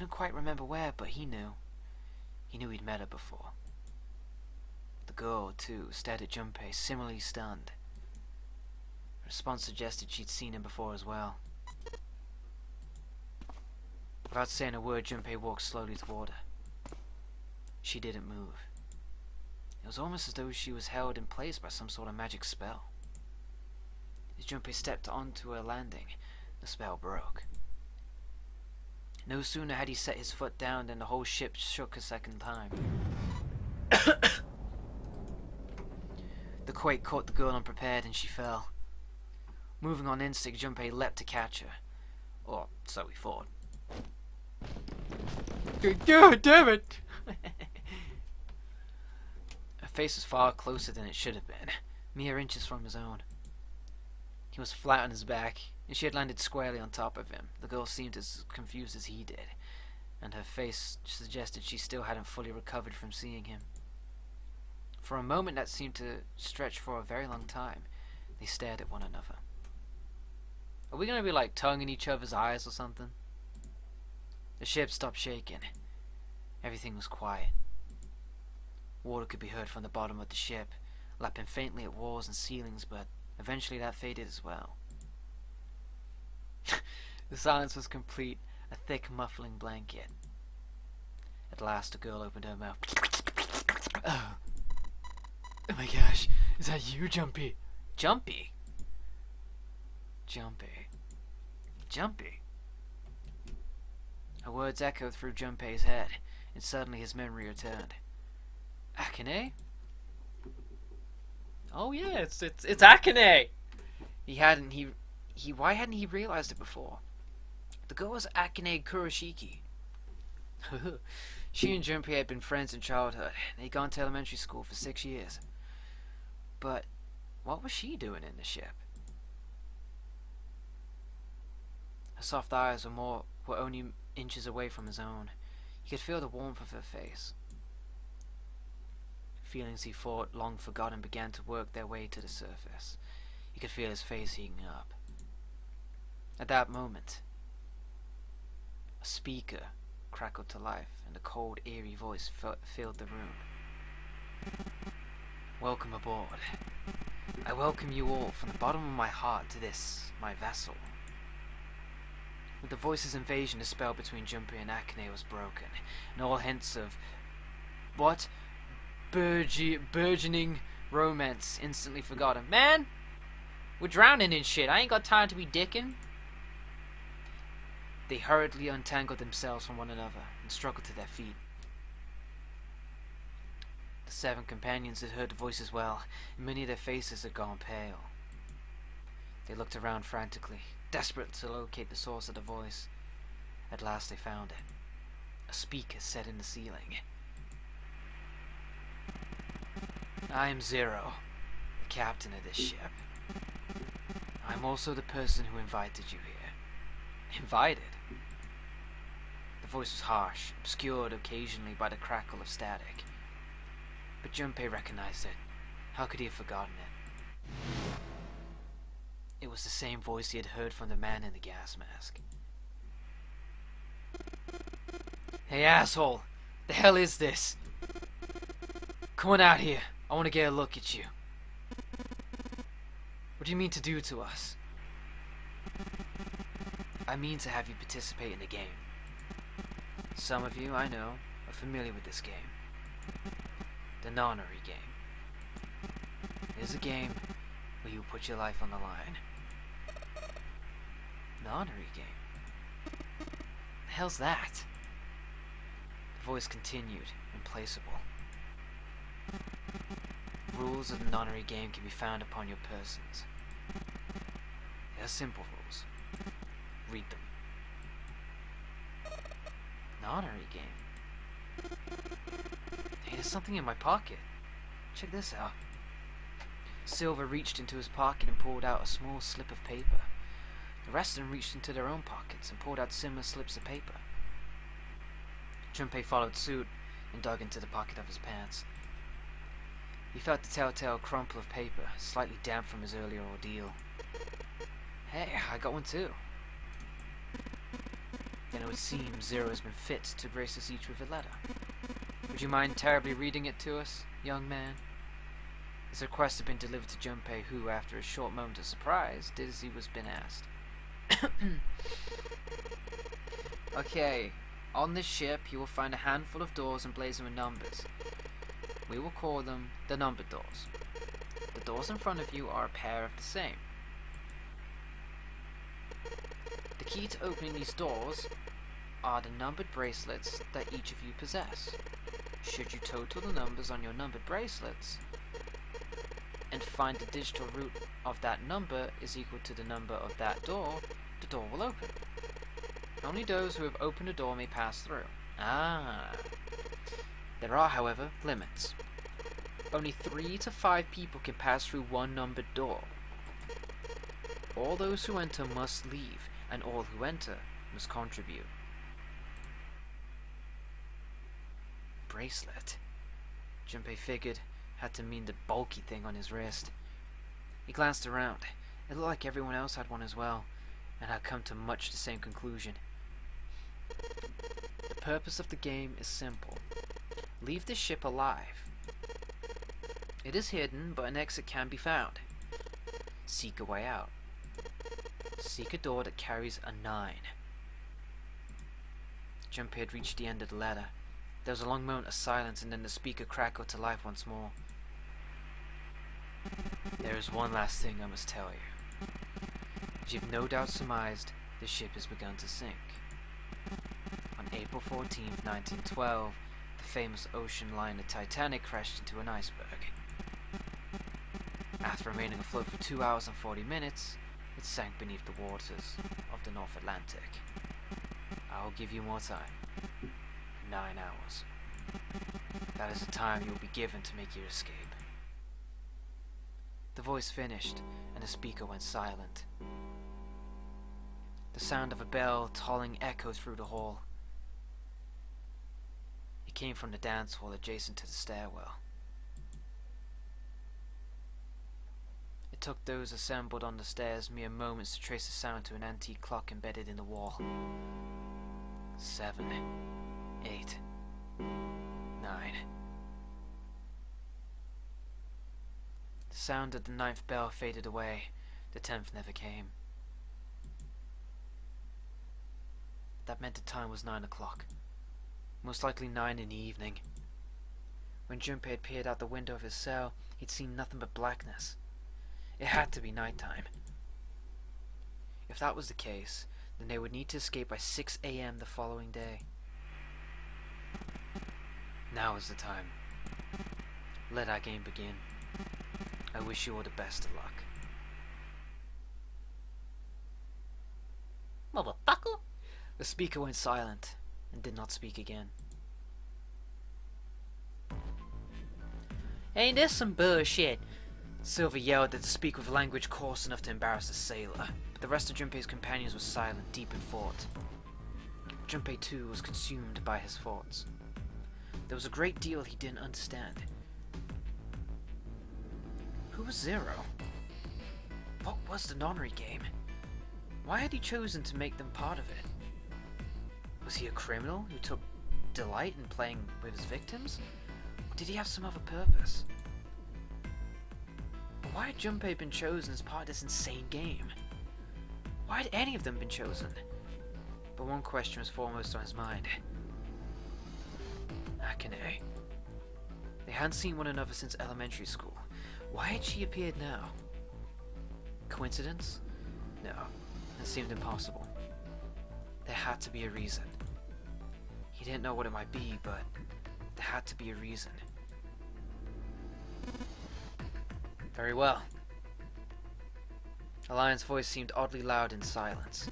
couldn't quite remember where, but he knew. He knew he'd met her before. The girl, too, stared at Junpei, similarly stunned. Her response suggested she'd seen him before as well. Without saying a word, Junpei walked slowly toward her. She didn't move. It was almost as though she was held in place by some sort of magic spell. As Junpei stepped onto her landing, the spell broke. No sooner had he set his foot down than the whole ship shook a second time. The quake caught the girl unprepared and she fell. Moving on instinct, Junpei leapt to catch her. Or so he thought. God damn it! Her face was far closer than it should have been, mere inches from his own. He was flat on his back, and she had landed squarely on top of him. The girl seemed as confused as he did, and her face suggested she still hadn't fully recovered from seeing him. For a moment that seemed to stretch for a very long time, they stared at one another. Are we gonna be like tongue in each other's eyes or something? The ship stopped shaking. Everything was quiet. Water could be heard from the bottom of the ship, lapping faintly at walls and ceilings, but eventually that faded as well. The silence was complete, a thick, muffling blanket. At last, the girl opened her mouth. Oh my gosh, is that you, Jumpy? Jumpy? Jumpy. Jumpy. Her words echoed through Junpei's head, and suddenly his memory returned. Akane? Oh yeah, it's Akane! Why hadn't he realized it before? The girl was Akane Kurashiki. She and Junpei had been friends in childhood. They'd gone to elementary school for 6 years. But what was she doing in the ship? Her soft eyes were only inches away from his own. He could feel the warmth of her face. Feelings he thought long forgotten began to work their way to the surface. He could feel his face heating up. At that moment, a speaker crackled to life, and a cold, eerie voice filled the room. Welcome aboard. I welcome you all from the bottom of my heart to this, my vessel. With the voice's invasion, the spell between Junpei and Akane was broken, and all hints of burgeoning romance instantly forgotten. Man, we're drowning in shit. I ain't got time to be dicking. They hurriedly untangled themselves from one another and struggled to their feet. The 7 companions had heard the voice as well, and many of their faces had gone pale. They looked around frantically, desperate to locate the source of the voice. At last they found it. A speaker set in the ceiling. I am Zero, the captain of this ship. I'm also the person who invited you here. Invited? The voice was harsh, obscured occasionally by the crackle of static. But Junpei recognized it. How could he have forgotten it? It was the same voice he had heard from the man in the gas mask. Hey asshole! The hell is this? Come on out here. I want to get a look at you. What do you mean to do to us? I mean to have you participate in the game. Some of you, I know, are familiar with this game. The nonary game. It is a game where you put your life on the line. Nonary game? The hell's that? The voice continued, implacable. Rules of the nonary game can be found upon your persons. They are simple rules. Read them. Nonary game? Hey, there's something in my pocket. Check this out. Silver reached into his pocket and pulled out a small slip of paper. The rest of them reached into their own pockets and pulled out similar slips of paper. Junpei followed suit and dug into the pocket of his pants. He felt the telltale crumple of paper, slightly damp from his earlier ordeal. Hey, I got one too. Then it would seem Zero has been fit to grace us each with a letter. Would you mind terribly reading it to us, young man? His request had been delivered to Junpei, who, after a short moment of surprise, did as he was been asked. Okay, on this ship you will find a handful of doors emblazoned with numbers. We will call them the numbered doors. The doors in front of you are a pair of the same. The key to opening these doors are the numbered bracelets that each of you possess. Should you total the numbers on your numbered bracelets and find the digital root of that number is equal to the number of that door, the door will open. Only those who have opened a door may pass through. There are, however, limits. Only 3 to 5 people can pass through one numbered door. All those who enter must leave, and all who enter must contribute. Bracelet. Junpei figured had to mean the bulky thing on his wrist. He glanced around. It looked like everyone else had one as well, and had come to much the same conclusion. The purpose of the game is simple. Leave the ship alive. It is hidden, but an exit can be found. Seek a way out. Seek a door that carries a 9. Junpei had reached the end of the letter. There was a long moment of silence, and then the speaker crackled to life once more. There is one last thing I must tell you. As you've no doubt surmised, the ship has begun to sink. On April 14th, 1912, the famous ocean liner Titanic crashed into an iceberg. After remaining afloat for 2 hours and 40 minutes, it sank beneath the waters of the North Atlantic. I will give you more time. 9 hours. That is the time you will be given to make your escape. The voice finished, and the speaker went silent. The sound of a bell tolling echoed through the hall. It came from the dance hall adjacent to the stairwell. It took those assembled on the stairs mere moments to trace the sound to an antique clock embedded in the wall. 7, 8, 9. The sound of the 9th bell faded away. The 10th never came. That meant the time was 9 o'clock. Most likely 9 in the evening. When Junpei had peered out the window of his cell, he'd seen nothing but blackness. It had to be nighttime. If that was the case, then they would need to escape by 6 a.m. the following day. Now is the time. Let our game begin. I wish you all the best of luck. Motherfucker! The speaker went silent and did not speak again. Ain't this some bullshit? Silver yelled at the speaker with language coarse enough to embarrass the sailor, but the rest of Junpei's companions were silent, deep in thought. Junpei too was consumed by his thoughts. There was a great deal he didn't understand. Who was Zero? What was the nonary game? Why had he chosen to make them part of it? Was he a criminal who took delight in playing with his victims? Or did he have some other purpose? But why had Junpei been chosen as part of this insane game? Why had any of them been chosen? But one question was foremost on his mind. Akane. They hadn't seen one another since elementary school. Why had she appeared now? Coincidence? No, it seemed impossible. There had to be a reason. He didn't know what it might be, but there had to be a reason. Very well. The lion's voice seemed oddly loud in silence.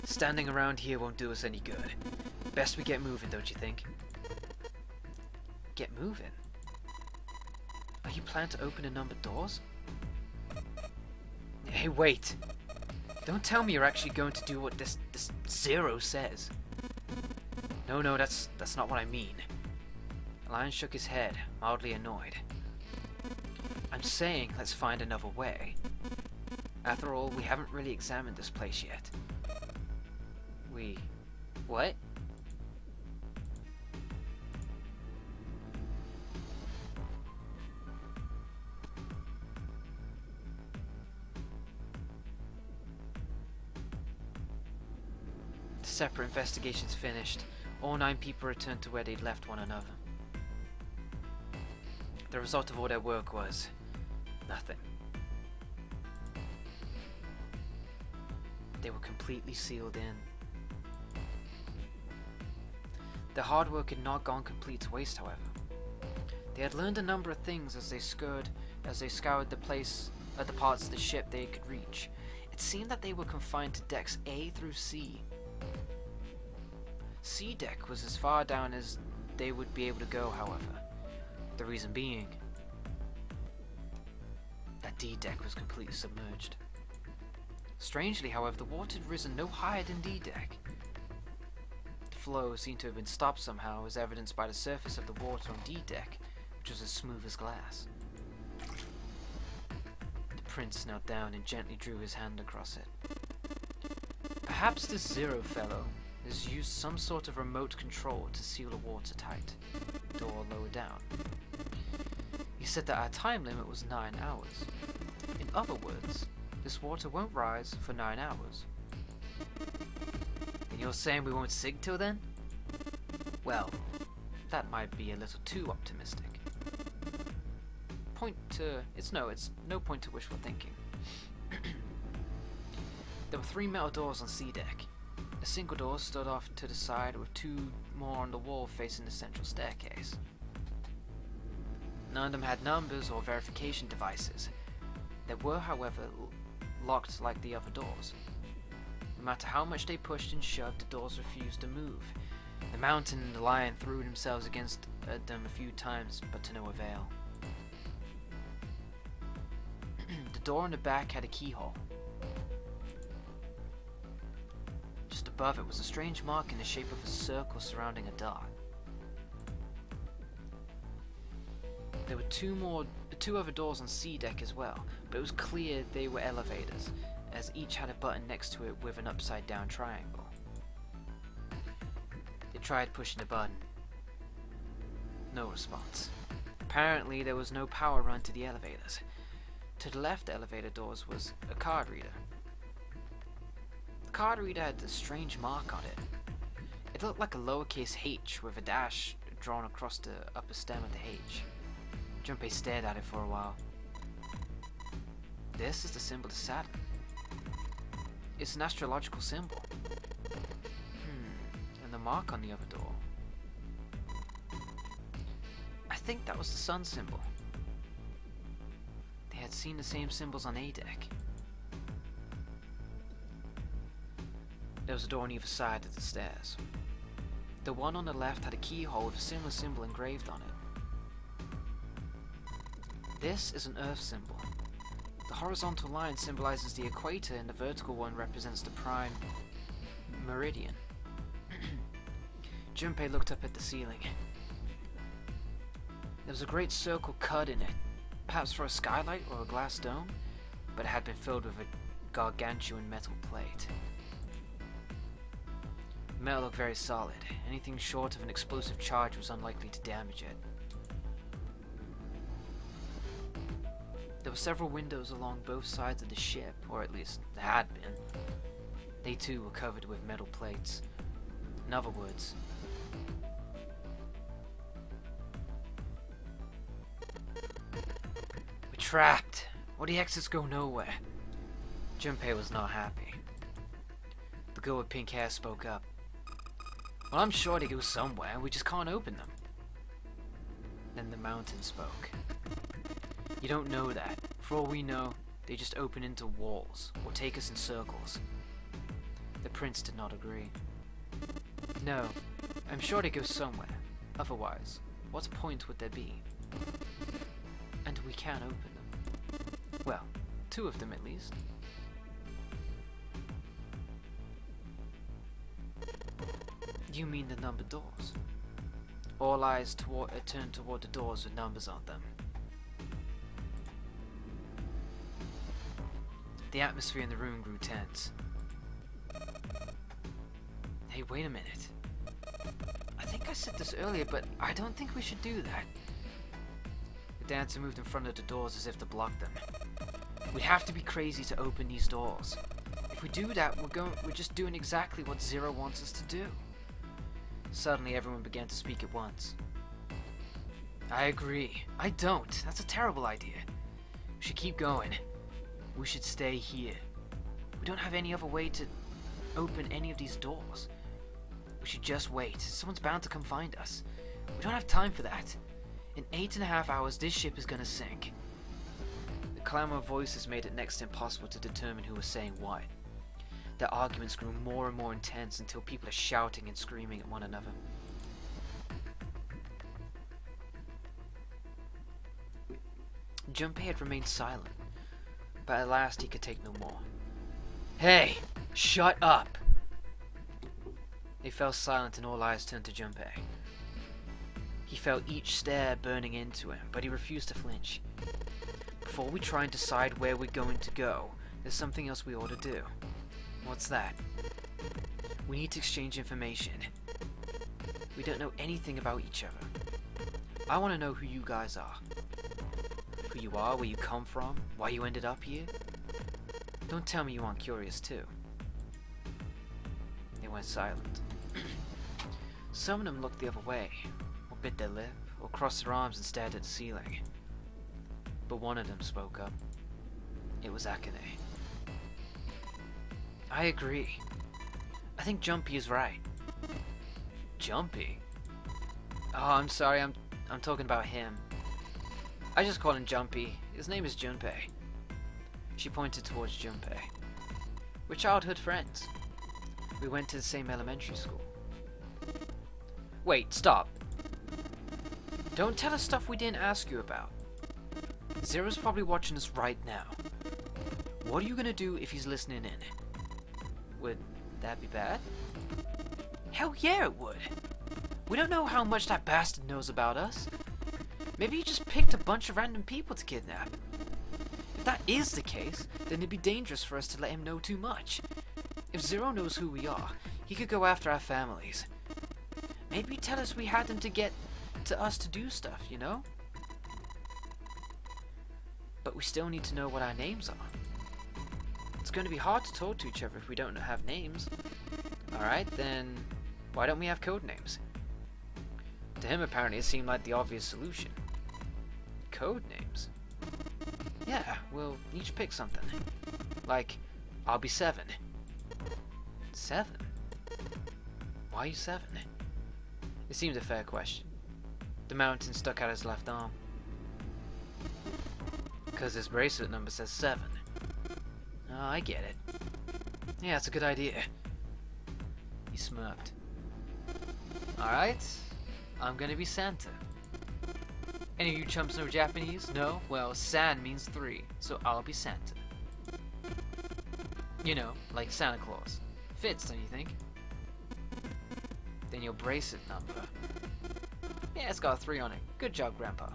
Standing around here won't do us any good. Best we get moving, don't you think? Get moving? Are you planning to open the numbered doors? Hey, wait! Don't tell me you're actually going to do what this Zero says. No, that's not what I mean. The lion shook his head, mildly annoyed. I'm saying let's find another way. After all, we haven't really examined this place yet. We What? The separate investigations finished. All 9 people returned to where they'd left one another. The result of all their work was nothing. They were completely sealed in. Their hard work had not gone complete to waste, however. They had learned a number of things as they scoured the parts of the ship they could reach. It seemed that they were confined to decks A through C. C deck was as far down as they would be able to go, however. The reason being that D deck was completely submerged. Strangely, however, the water had risen no higher than D deck. The flow seemed to have been stopped somehow, as evidenced by the surface of the water on D deck, which was as smooth as glass. The prince knelt down and gently drew his hand across it. Perhaps this Zero fellow has used some sort of remote control to seal the watertight door lower down. He said that our time limit was 9 hours. In other words, this water won't rise for 9 hours. And you're saying we won't sink till then? Well, that might be a little too optimistic. It's no point to wishful thinking. There were 3 metal doors on C deck. A single door stood off to the side with 2 more on the wall facing the central staircase. None of them had numbers or verification devices. They were, however, locked like the other doors. No matter how much they pushed and shoved, the doors refused to move. The mountain and the lion threw themselves against them a few times, but to no avail. The door in the back had a keyhole. Just above it was a strange mark in the shape of a circle surrounding a dot. There were 2 other doors on C deck as well, but it was clear they were elevators, as each had a button next to it with an upside down triangle. They tried pushing the button. No response. Apparently there was no power run to the elevators. To the left elevator doors was a card reader. The card reader had a strange mark on it. It looked like a lowercase h with a dash drawn across the upper stem of the H. Junpei stared at it for a while. This is the symbol of Saturn. It's an astrological symbol. And the mark on the other door. I think that was the sun symbol. They had seen the same symbols on A deck. There was a door on either side of the stairs. The one on the left had a keyhole with a similar symbol engraved on it. This is an Earth symbol. The horizontal line symbolizes the equator and the vertical one represents the prime meridian. Junpei looked up at the ceiling. There was a great circle cut in it, perhaps for a skylight or a glass dome, but it had been filled with a gargantuan metal plate. The metal looked very solid. Anything short of an explosive charge was unlikely to damage it. There were several windows along both sides of the ship, or at least there had been. They too were covered with metal plates. In other words, we're trapped, or the exits go nowhere. Junpei was not happy. The girl with pink hair spoke up. Well, I'm sure they go somewhere, we just can't open them. Then the mountain spoke. You don't know that. For all we know, they just open into walls, or take us in circles. The prince did not agree. No, I'm sure they go somewhere. Otherwise, what point would there be? And we can open them. Well, 2 of them at least. You mean the numbered doors? All eyes turned toward the doors with numbers on them. The atmosphere in the room grew tense. Hey, wait a minute. I think I said this earlier, but I don't think we should do that. The dancer moved in front of the doors as if to block them. We'd have to be crazy to open these doors. If we do that, we're just doing exactly what Zero wants us to do. Suddenly, everyone began to speak at once. I agree. I don't. That's a terrible idea. We should keep going. We should stay here. We don't have any other way to open any of these doors. We should just wait. Someone's bound to come find us. We don't have time for that. In 8.5 hours, this ship is gonna sink. The clamor of voices made it next to impossible to determine who was saying what. Their arguments grew more and more intense until people are shouting and screaming at one another. Junpei had remained silent, but at last he could take no more. Hey! Shut up! They fell silent and all eyes turned to Junpei. He felt each stare burning into him, but he refused to flinch. Before we try and decide where we're going to go, there's something else we ought to do. What's that? We need to exchange information. We don't know anything about each other. I want to know who you guys are. Who you are, where you come from, why you ended up here. Don't tell me you aren't curious too. They went silent. Some of them looked the other way, or bit their lip, or crossed their arms and stared at the ceiling. But one of them spoke up. It was Akane. I agree. I think Jumpy is right. Jumpy? Oh, I'm sorry, I'm talking about him. I just call him Jumpy. His name is Junpei. She pointed towards Junpei. We're childhood friends. We went to the same elementary school. Wait, stop. Don't tell us stuff we didn't ask you about. Zero's probably watching us right now. What are you gonna do if he's listening in? Would that be bad? Hell yeah, it would. We don't know how much that bastard knows about us. Maybe he just picked a bunch of random people to kidnap. If that is the case, then it'd be dangerous for us to let him know too much. If Zero knows who we are, he could go after our families. Maybe tell us we had them to get to us to do stuff, you know? But we still need to know what our names are. It's going to be hard to talk to each other if we don't have names. Alright, then why don't we have code names? To him, apparently, it seemed like the obvious solution. Code names? Yeah, we'll each pick something. Like, I'll be 7. 7? Why are you 7? It seemed a fair question. The mountain stuck out his left arm. Because his bracelet number says 7. Oh, I get it. Yeah, it's a good idea. He smirked. Alright, I'm gonna be Santa. Any of you chumps know Japanese? No? Well, San means 3, so I'll be Santa. You know, like Santa Claus. Fits, don't you think? Then your bracelet number. Yeah, it's got a 3 on it. Good job, Grandpa.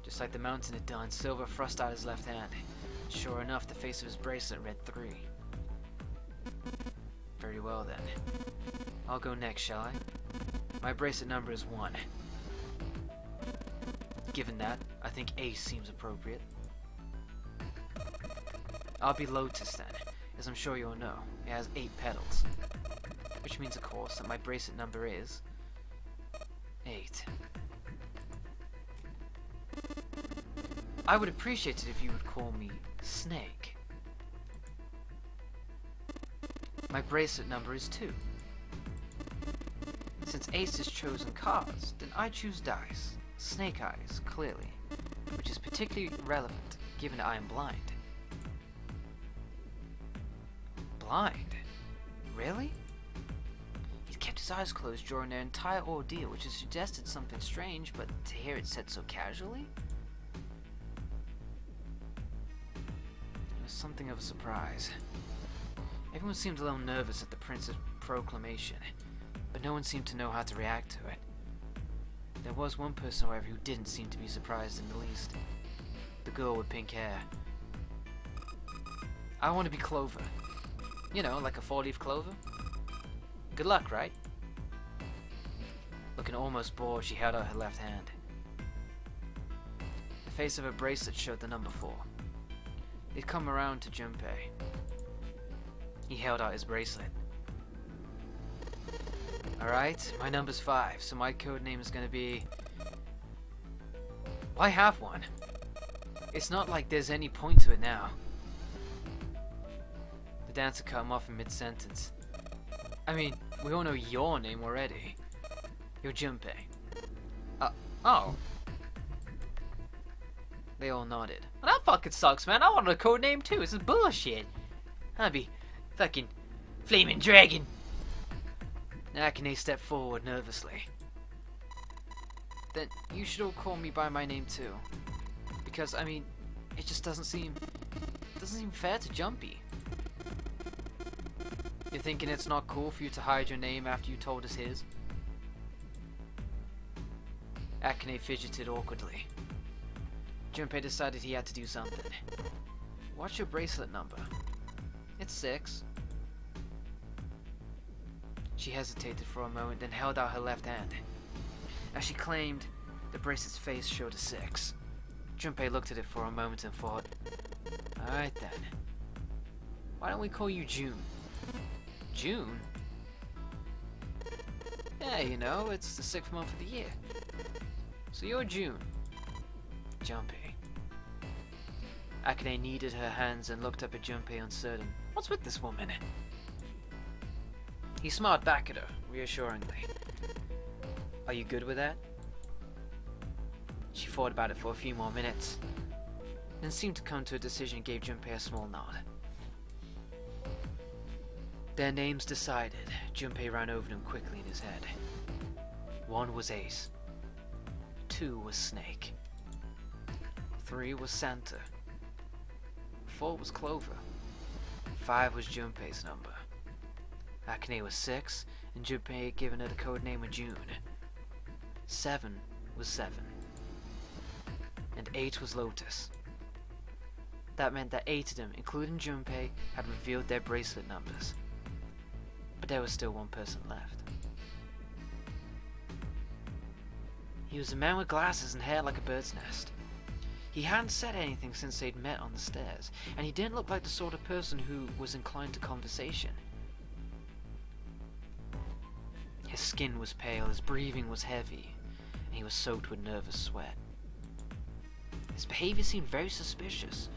Just like the mountain had done, Silver thrust out his left hand. Sure enough, the face of his bracelet read 3. Very well then. I'll go next, shall I? My bracelet number is 1. Given that, I think Ace seems appropriate. I'll be Lotus then, as I'm sure you'll know. It has 8 petals. Which means, of course, that my bracelet number is 8. I would appreciate it if you would call me Snake. My bracelet number is 2. Since Ace has chosen cards, then I choose dice. Snake eyes, clearly. Which is particularly relevant, given I am blind. Blind? Really? He'd kept his eyes closed during their entire ordeal, which has suggested something strange, but to hear it said so casually? It was something of a surprise. Everyone seemed a little nervous at the prince's proclamation, but no one seemed to know how to react to it. There was one person, however, who didn't seem to be surprised in the least. The girl with pink hair. I want to be Clover. You know, like a 4-leaf clover. Good luck, right? Looking almost bored, she held out her left hand. The face of her bracelet showed the number 4. He'd come around to Junpei. He held out his bracelet. Alright, my number's 5, so my code name is gonna be... Well, I have one. It's not like there's any point to it now. The dancer cut him off in mid-sentence. I mean, we all know your name already. You're Junpei. Oh. They all nodded. Well, that fucking sucks, man. I wanted a code name too. This is bullshit. I'd be fucking Flaming Dragon. Akane stepped forward nervously. Then you should all call me by my name too. Because, I mean, it just doesn't seem fair to Jumpy. You're thinking it's not cool for you to hide your name after you told us his? Akane fidgeted awkwardly. Junpei decided he had to do something. What's your bracelet number? It's 6. She hesitated for a moment, then held out her left hand. As she claimed, the bracelet's face showed a 6. Junpei looked at it for a moment and thought, alright then. Why don't we call you June? June? Yeah, you know, it's the 6th month of the year. So you're June. Junpei. Akane kneaded her hands and looked up at Junpei uncertain. What's with this woman? He smiled back at her, reassuringly. Are you good with that? She thought about it for a few more minutes, then seemed to come to a decision and gave Junpei a small nod. Their names decided, Junpei ran over them quickly in his head. 1 was Ace. 2 was Snake. 3 was Santa. 4 was Clover. 5 was Junpei's number. Akane was 6, and Junpei had given her the code name of June. 7 was 7. And 8 was Lotus. That meant that 8 of them, including Junpei, had revealed their bracelet numbers. But there was still one person left. He was a man with glasses and hair like a bird's nest. He hadn't said anything since they'd met on the stairs, and he didn't look like the sort of person who was inclined to conversation. His skin was pale, his breathing was heavy, and he was soaked with nervous sweat. His behavior seemed very suspicious,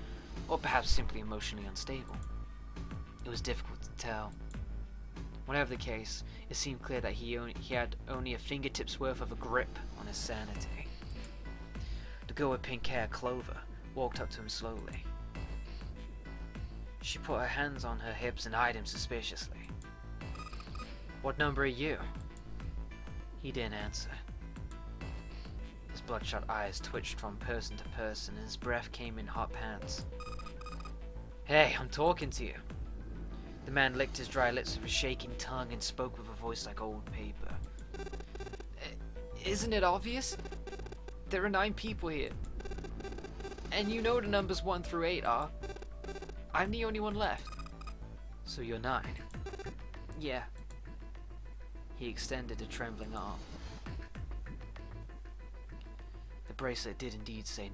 or perhaps simply emotionally unstable. It was difficult to tell. Whatever the case, it seemed clear that he had only a fingertip's worth of a grip on his sanity. The girl with pink hair, Clover, walked up to him slowly. She put her hands on her hips and eyed him suspiciously. What number are you? He didn't answer. His bloodshot eyes twitched from person to person and his breath came in hot pants. Hey, I'm talking to you. The man licked his dry lips with a shaking tongue and spoke with a voice like old paper. Isn't it obvious? There are 9 people here. And you know the numbers 1 through 8 are. I'm the only one left. So you're 9. Yeah. He extended a trembling arm. The bracelet did indeed say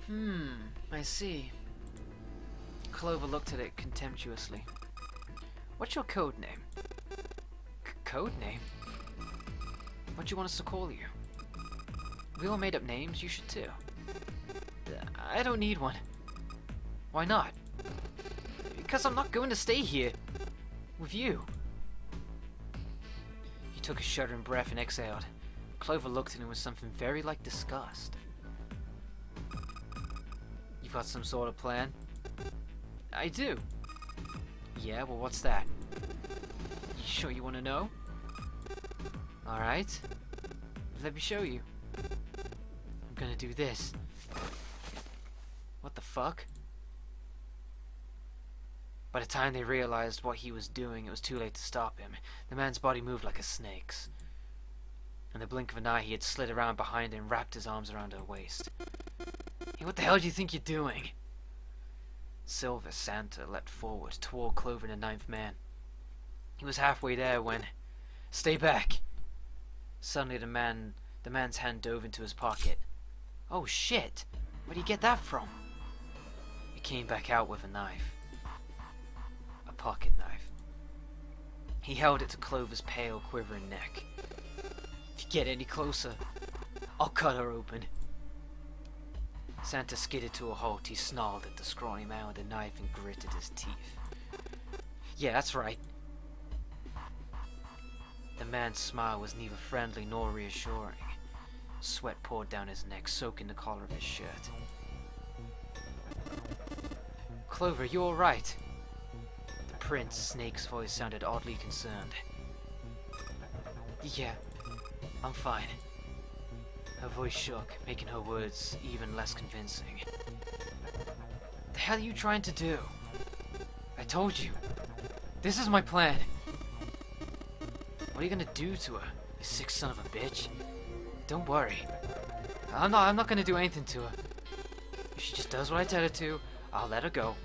9. I see. Clover looked at it contemptuously. What's your code name? Code name? What do you want us to call you? We all made up names, you should too. I don't need one. Why not? Because I'm not going to stay here. With you. He took a shuddering breath and exhaled. Clover looked at him with something very like disgust. You've got some sort of plan? I do. Yeah, well what's that? You sure you want to know? Alright. Let me show you. I'm gonna do this. What the fuck? By the time they realized what he was doing, it was too late to stop him. The man's body moved like a snake's. In the blink of an eye, he had slid around behind her and wrapped his arms around her waist. Hey, what the hell do you think you're doing? Silver Santa leapt forward toward Clover and the ninth man. He was halfway there when... Stay back! Suddenly the man's hand dove into his pocket. Oh shit! Where'd he get that from? He came back out with a knife. A pocket knife. He held it to Clover's pale, quivering neck. If you get any closer, I'll cut her open. Santa skidded to a halt. He snarled at the scrawny man with the knife and gritted his teeth. Yeah, that's right. The man's smile was neither friendly nor reassuring. Sweat poured down his neck, soaking the collar of his shirt. Clover, you alright? The Prince Snake's voice sounded oddly concerned. Yeah, I'm fine. Her voice shook, making her words even less convincing. The hell are you trying to do? I told you. This is my plan. What are you gonna do to her, you sick son of a bitch? Don't worry. I'm not gonna do anything to her. If she just does what I tell her to, I'll let her go.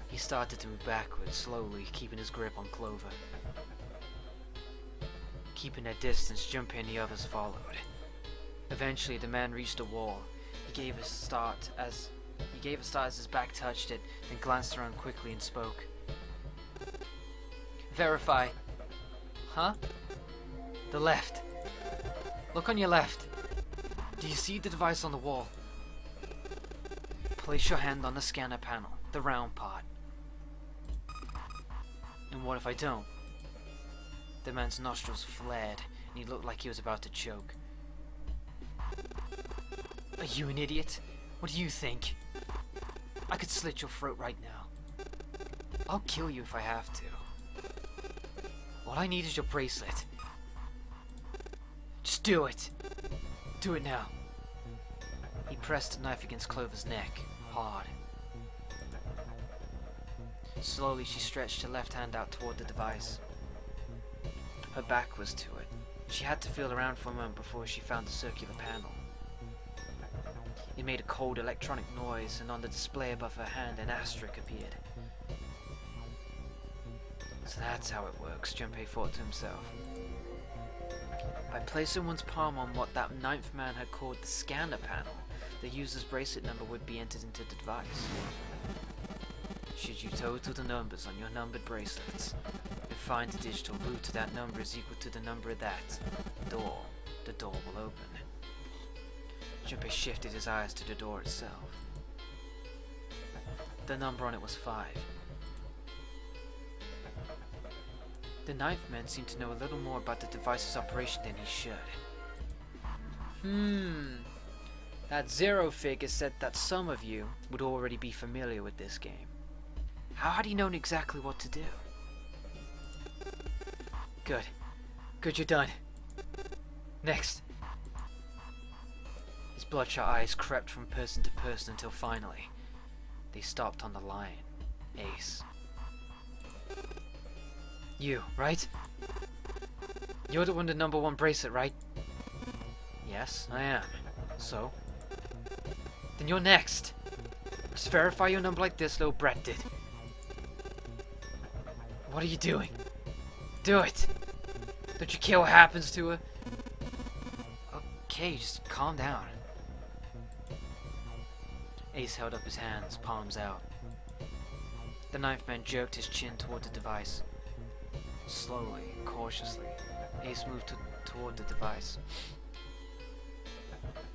He started to move backwards, slowly, keeping his grip on Clover. Keeping their distance, Junpei and the others followed. Eventually, the man reached a wall. He gave a start as his back touched it, then glanced around quickly and spoke. Verify. Huh? The left. Look on your left. Do you see the device on the wall? Place your hand on the scanner panel, the round part. And what if I don't? The man's nostrils flared, and he looked like he was about to choke. Are you an idiot? What do you think? I could slit your throat right now. I'll kill you if I have to. All I need is your bracelet. Just do it. Do it now. He pressed the knife against Clover's neck, hard. Slowly she stretched her left hand out toward the device. Her back was to it. She had to feel around for a moment before she found the circular panel. It made a cold electronic noise, and on the display above her hand an asterisk appeared. So that's how it works, Junpei thought to himself. By placing one's palm on what that ninth man had called the scanner panel, the user's bracelet number would be entered into the device. Should you total the numbers on your numbered bracelets, and find the digital root to that number is equal to the number of that door, the door will open. Junpei shifted his eyes to the door itself. The number on it was 5. The ninth man seemed to know a little more about the device's operation than he should. That 0 figure said that some of you would already be familiar with this game. How had he known exactly what to do? Good. Good, you're done. Next. His bloodshot eyes crept from person to person until finally, they stopped on the lion, Ace. You, right? You're the one with the number 1 bracelet, right? Yes, I am. So? Then you're next. Just verify your number like this little brat did. What are you doing? Do it! Don't you care what happens to her? Okay, just calm down. Ace held up his hands, palms out. The ninth man jerked his chin toward the device. Slowly, cautiously, Ace moved toward the device.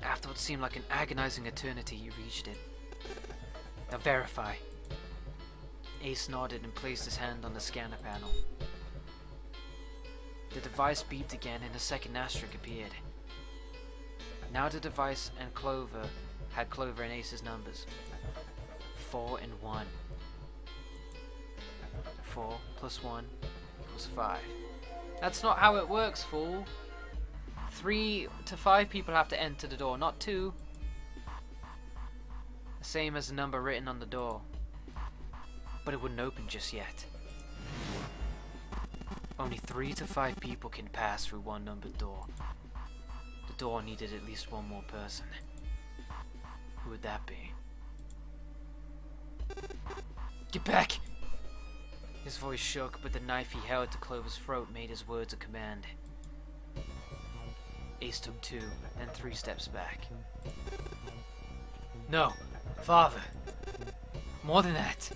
After what seemed like an agonizing eternity, he reached it. Now verify. Ace nodded and placed his hand on the scanner panel. The device beeped again and a second asterisk appeared. Now the device and Clover had Clover and Ace's numbers. 4 and 1. 4 plus 1 equals 5. That's not how it works, fool. 3 to 5 people have to enter the door, not 2. The same as the number written on the door. But it wouldn't open just yet. Only 3 to 5 people can pass through one numbered door. The door needed at least one more person. Who would that be? Get back! His voice shook, but the knife he held to Clover's throat made his words a command. Ace took 2, then 3 steps back. No, Father. More than that.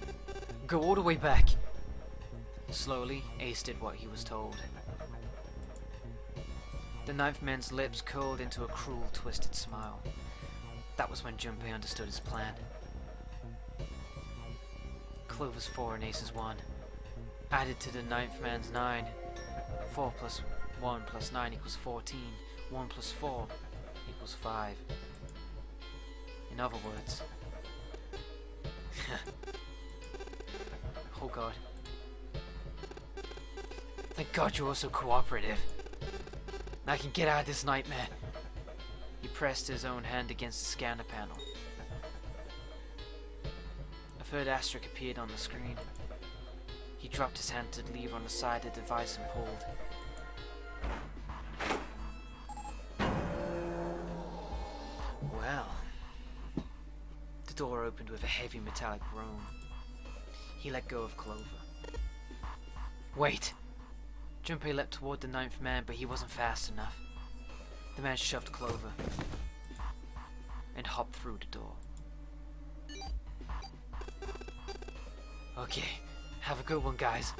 Go all the way back. Slowly, Ace did what he was told. The ninth man's lips curled into a cruel, twisted smile. That was when Junpei understood his plan. Clover's 4 and Ace's 1. Added to the ninth man's 9. 4 plus 1 plus 9 equals 14. 1 plus 4 equals 5. In other words... Oh God. Thank God you're so cooperative. I can get out of this nightmare. He pressed his own hand against the scanner panel. A third asterisk appeared on the screen. He dropped his hand to the lever on the side of the device and pulled. Well... The door opened with a heavy metallic groan. He let go of Clover. Wait! Junpei leapt toward the ninth man, but he wasn't fast enough. The man shoved Clover and hopped through the door. Okay, have a good one, guys.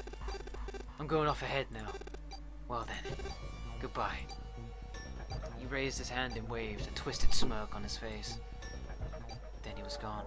I'm going off ahead now. Well then, goodbye. He raised his hand and waved, a twisted smirk on his face. Then he was gone.